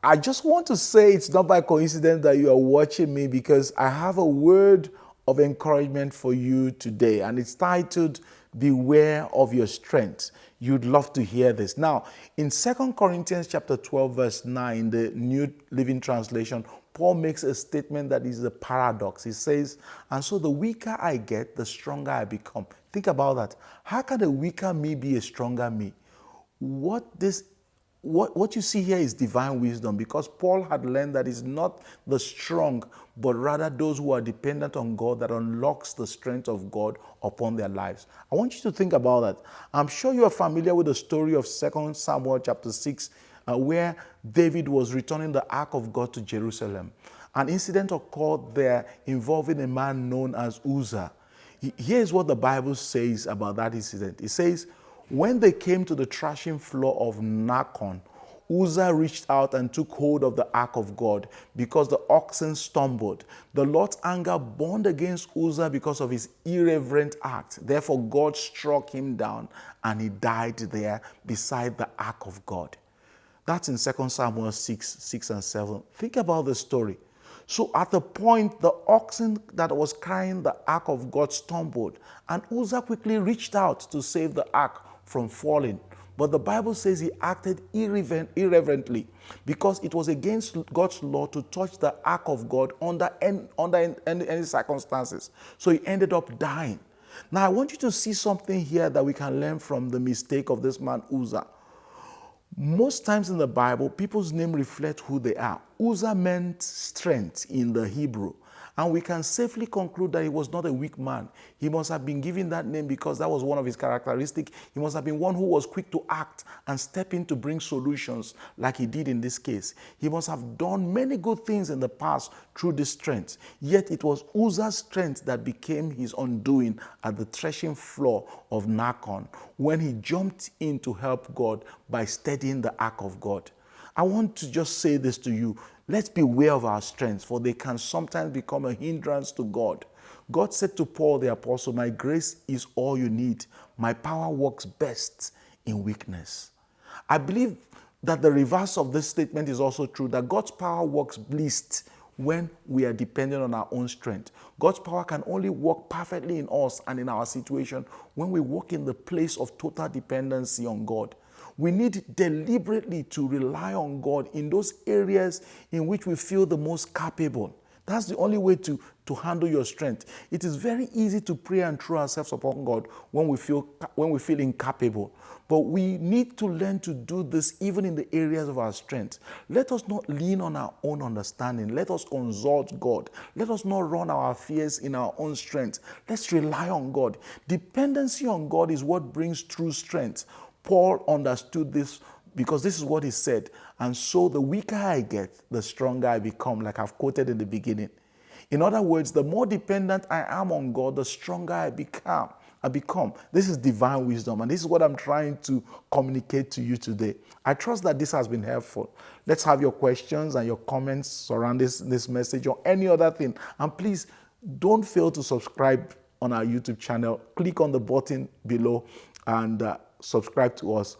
I just want to say it's not by coincidence that you are watching me, because I have a word of encouragement for you today, and it's titled, Beware of Your Strength. You'd love to hear this. Now, in 2 Corinthians chapter 12, verse 9, the New Living Translation, Paul makes a statement that is a paradox. He says, and so the weaker I get, the stronger I become. Think about that. How can a weaker me be a stronger me? What you see here is divine wisdom, because Paul had learned that it's not the strong, but rather those who are dependent on God that unlocks the strength of God upon their lives. I want you to think about that. I'm sure you are familiar with the story of 2 Samuel chapter 6, where David was returning the ark of God to Jerusalem. An incident occurred there involving a man known as Uzzah. Here's what the Bible says about that incident. It says, when they came to the threshing floor of Nacon, Uzzah reached out and took hold of the ark of God because the oxen stumbled. The Lord's anger burned against Uzzah because of his irreverent act. Therefore, God struck him down and he died there beside the ark of God. That's in 2 Samuel 6 and 7. Think about the story. So at the point, the oxen that was carrying the ark of God stumbled, and Uzzah quickly reached out to save the ark from falling. But the Bible says he acted irreverently, because it was against God's law to touch the ark of God under any circumstances. So he ended up dying. Now I want you to see something here that we can learn from the mistake of this man Uzzah. Most times in the Bible, people's name reflect who they are. Uzzah meant strength in the Hebrew. And we can safely conclude that he was not a weak man. He must have been given that name because that was one of his characteristics. He must have been one who was quick to act and step in to bring solutions like he did in this case. He must have done many good things in the past through this strength. Yet it was Uzzah's strength that became his undoing at the threshing floor of Nacon when he jumped in to help God by steadying the ark of God. I want to just say this to you. Let's beware of our strengths, for they can sometimes become a hindrance to God. God said to Paul the apostle, my grace is all you need. My power works best in weakness. I believe that the reverse of this statement is also true, that God's power works least when we are dependent on our own strength. God's power can only work perfectly in us and in our situation when we walk in the place of total dependency on God. We need deliberately to rely on God in those areas in which we feel the most capable. That's the only way to handle your strength. It is very easy to pray and throw ourselves upon God when we feel incapable. But we need to learn to do this even in the areas of our strength. Let us not lean on our own understanding. Let us consult God. Let us not run our fears in our own strength. Let's rely on God. Dependency on God is what brings true strength. Paul understood this because this is what he said. And so the weaker I get, the stronger I become, like I've quoted in the beginning. In other words, the more dependent I am on God, the stronger I become. This is divine wisdom, and this is what I'm trying to communicate to you today. I trust that this has been helpful. Let's have your questions and your comments surrounding this message or any other thing. And please don't fail to subscribe on our YouTube channel. Click on the button below and subscribe to us.